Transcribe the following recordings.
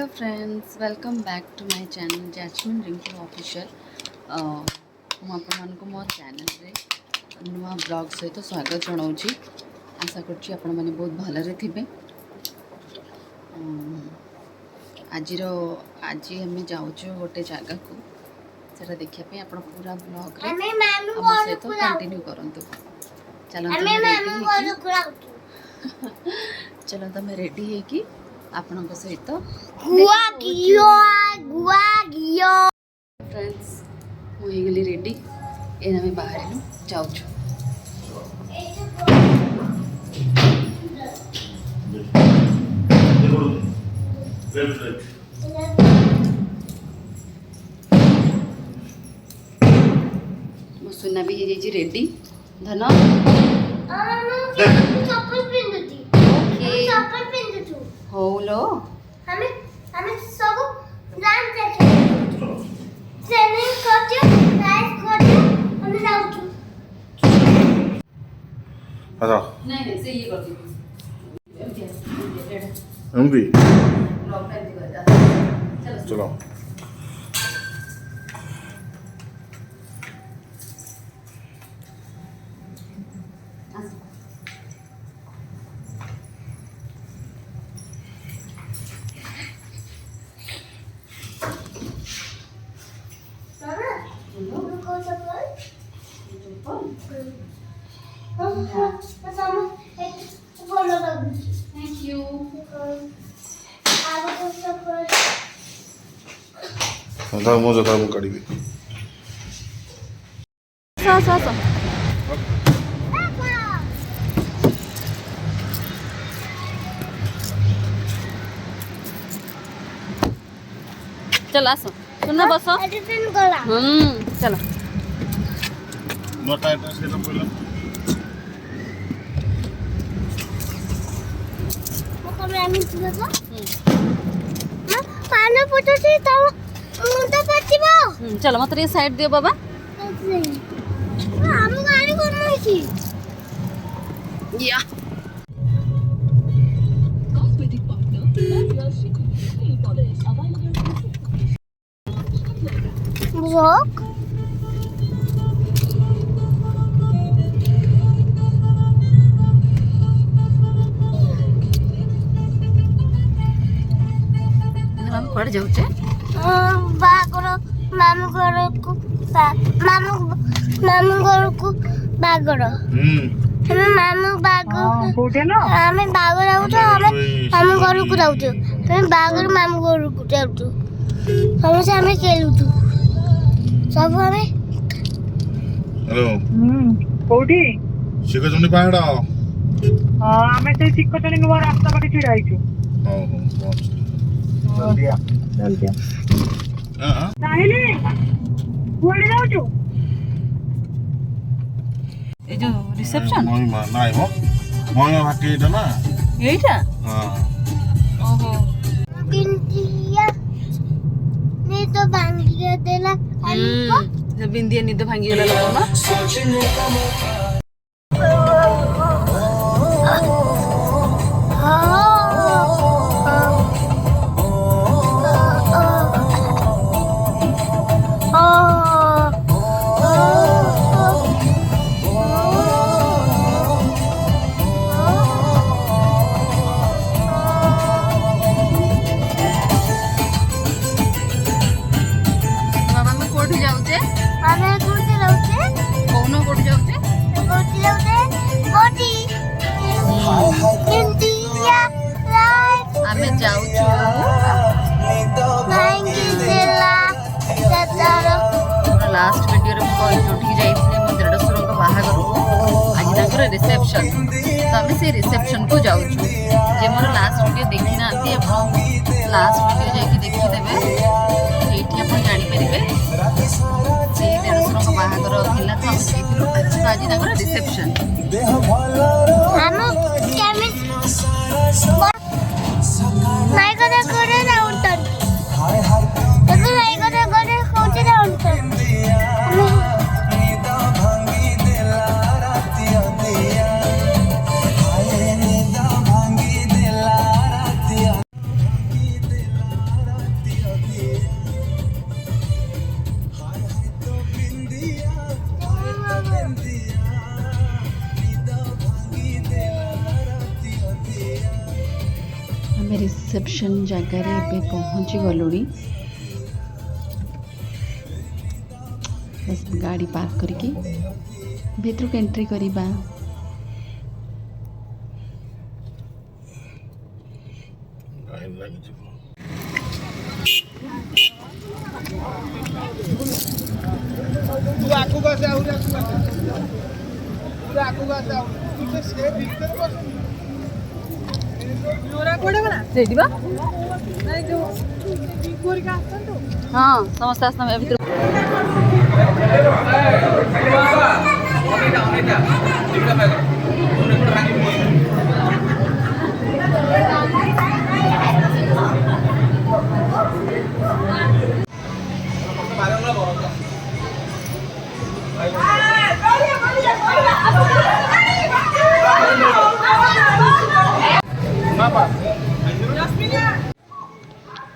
Hello friends, welcome back to my channel Jasmine Rinku official. आपको मो channel रे नुआ ब्लॉग सहित स्वागत जनाऊँगी। आशा करुँची आपण मैंने बहुत भलरे थे। आज आम जाऊँ गोटे जगह को सेटा देखिए आप पूरा ब्लॉग सहित कंटिन्यू करंतु। चलो तुम रेडी है कि आपण सहित फ्रेंड्स मुझे रेडी एना में बाहर जाऊँ। मो सुना भी हो जाइए रेडी धन हो लो हमें सब डांस देखे ट्रेनिंग करते डांस करते हमें जाऊँ अच्छा नहीं से ये कर दी एमडी ब्लॉग टाइम कर चलो थैंक यू। था मो जता मु काढी चल आस सुन बस चलो नो टाइम से तो बोला चलो मत ये साइड दियो बाबा। या हम पड़ जाउचे बागर मामू घर को मामू घर को बागर हमें मामू बागर कोठे ना हमें बागर जाऊ तो हमें मामू घर को जाऊ तो हमें बागर मामू घर को जाऊ तो हम से हमें खेलू तो सब हमें हेलो कोठी शिखचंडी पहाड़ आमे ते शिखचंडी नुआ रास्ता पाखे छिड़ा आइछु हो हो जल्दी हां ताहिले कोडे जाउछु ए जो रिसेप्शन नाइ हो मय हाटी एटा ना एटा हां ओहो बिंदिया ने तो भांगी देला जब बिंदिया निद भांगी गला लोग ना लास्ट वीडियो जोठी जाइए मो देढ़शुर बाहागर को आज रिसेप्शन तो आम से रिसेप्शन को जाऊँ जे मोर लास्ट वीडियो देखी ना लास्ट वीडियो जाकि देखीदे ये जानीपर से देढ़शुर बाहागर तो आज रिसेप्शन आम रिसेप्शन जगार एवं पहुँची गलुणी बस गाड़ी पार्क करके भीतर को एंट्री करवा हाँ समस्त आसना भीतर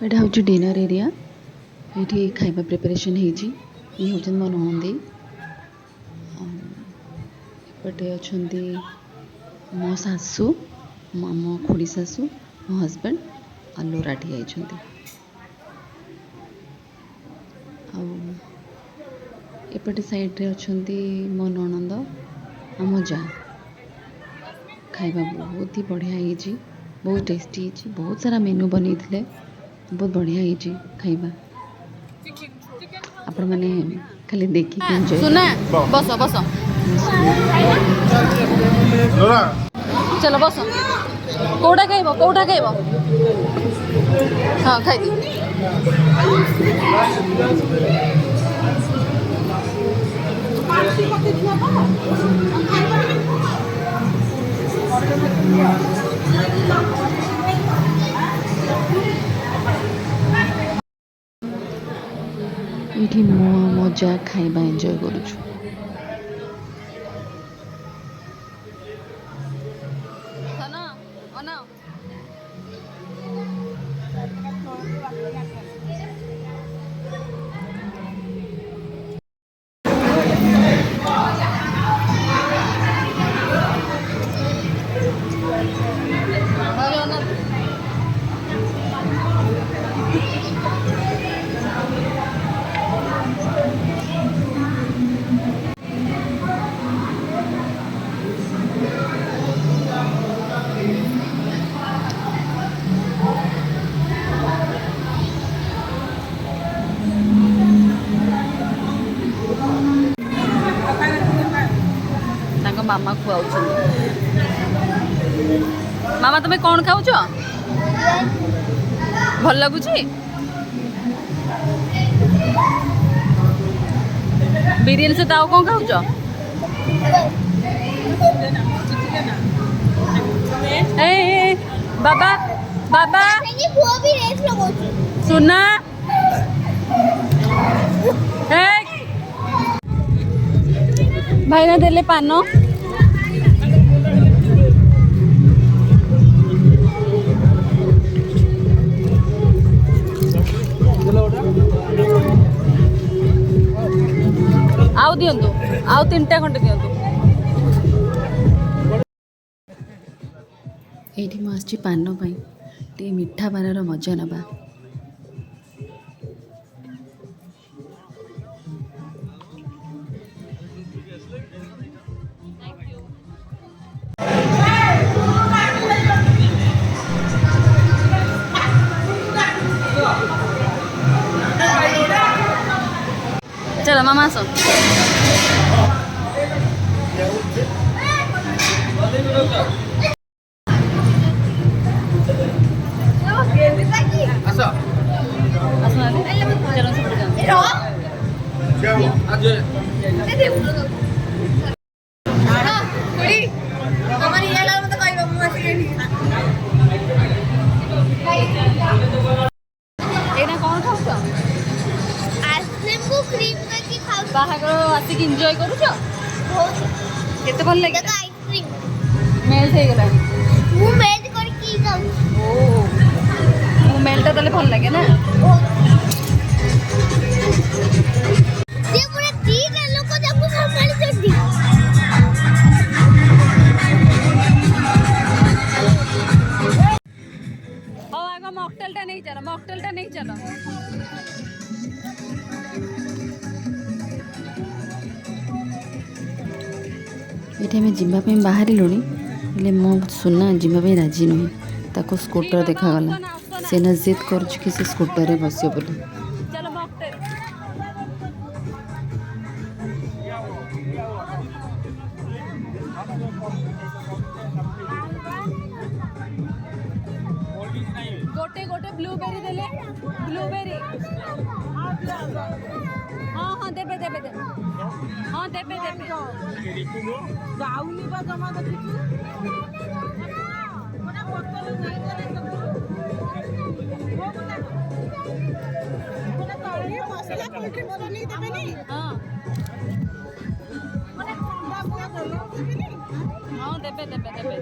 यहाँ हूँ डिनर एरिया ये खाइबा प्रिपरेशन ये हूँ मो नंदी एपटे अच्छा मो सासू मो खुड़ी सासू मो हजबैंड आ लोराटी आई एपटे साइड रे अच्छा मो ननंद आ मो जा खाइबा बहुत ही बढ़िया है बहुत टेस्टी है बहुत सारा मेनू बनी थे बहुत बढ़िया है खाइबा आपण माने खाली देखी एंजॉय सुना बस बस चलो बस कोटा खाइब हाँ खाई ये मजा खाइबा एंजॉय करुछु मामा खुआऊ मामा तुम्हें कौन खाऊ भल लगुच बिरियानी से ताऊ कौन खाऊ बाबा बाबा सुना भाई ना देले पान आउ दिंतु आउ 3टा खंडे दिंतु ये मुझे पान टे मिठा पानर मजा नवा चलो मामा सो कौन खाऊ आइसक्रीम को क्रीम करके खाऊ बाहागर आसिक एंजॉय करूछ केते भल लागे आइसक्रीम मेल्ट हे गेला मु मेल्ट करके खाऊ ओ मु मेल्ट तले भल लागे ना ये पूरे 3 लोग को जब संभाली चढ़ी चलो ये आम जावाई बाहर लुणी हेले मो सुना जावाई राजी नुहे ताको स्कूटर देखागला से ना जिद कर से स्कूटर बस बोली गोटे गोटे ब्लूबेरी देले ब्लूबेरी हाँ हाँ देबे देबे देबे हाँ देबे देबे जाऊनी बा जमा देखिछु मोना बोतल नहीं देले मोना तळे मसला कोठी मोर नहीं देबे नी हां मोना ठंडा पूरा देले देबे नी हां देबे देबे देबे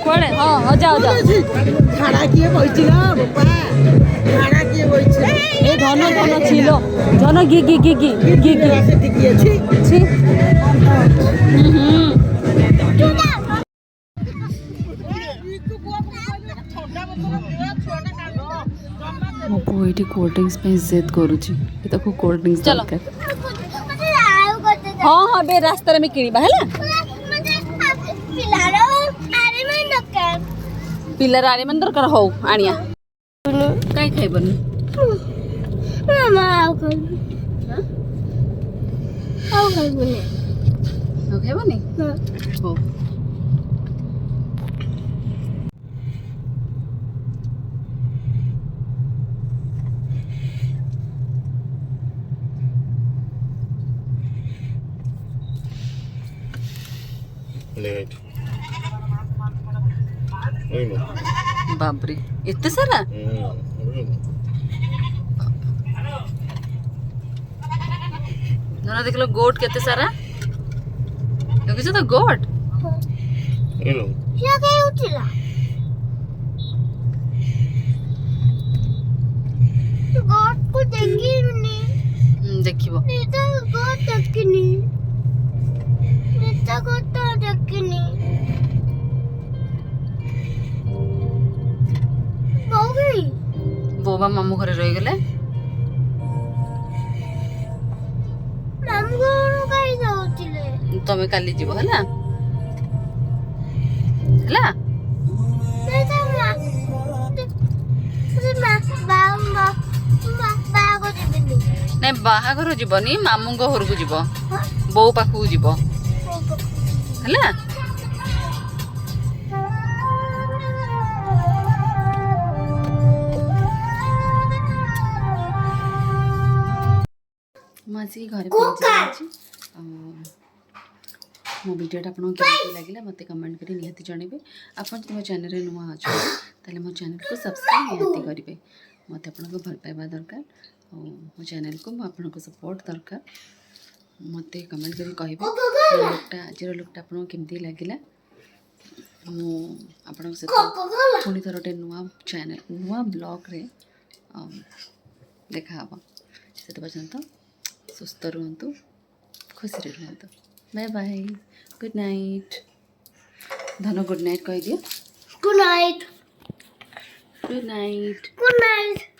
कोड़े हाँ हाँ जाओ जाओ ঝাড়া কিয়ে বইছিল বাবা ঝাড়া কিয়ে বইছিল ए धन धन छिलो धन गि गि गि गि गि गि সেটি গিয়েছি छि मो पुओ ये कोल्ड ड्रिंक्स पे जिद करुची ताको कोल्ड ड्रिंक्स चलो। दरकार मते आउ करते हाँ हाँ बे रास्ता में किणीबा हैला मते पिलारो अरे मैं दरकार पिलर आरे मन दरकार हो आनिया काय खाइबन मामा आउ कर आउ कर बोले हो खाइबनी हो लेट बाप रे एते सारा ना देखलो गोट केते सारा देखिस तो गोट क्या कहे उठिला गोट को देखिनी देखिबो नेता गोट देखिनी नेता गोट देखिनी गई बोबा मामू घरे रही गले मामू घर कहीं जाउतिले तमे काली जीव हला हला नेता मा बागो देबेनी नै बाहाघर जीवनी मामू घर को जीव बो पाखु जीव हला मासी घरे पहुंची मो वीडियोटा आपको केमती लगे मत कमेंट कर निहाती जनइबे आपन मो चैनल रे नुआ अच्छा ताले मो चैनल को सब्सक्राइब निहाती करेंगे मत आपन को भल पाइबा दरकार मो चैनल को आपन को सपोर्ट दरकार मत कमेंट कर कहबे लुकटा आज लुकटा आपन केमती लगिला मो आपन से पुणी थर गोटे नुआ चैनल नुआ ब्लॉग रे देखा हम से पर्यंत सुस्थ रुहतु खुशी रुहतु बाय बाय गुड नाइट धन गुड नाइट कह दियो good night good night good night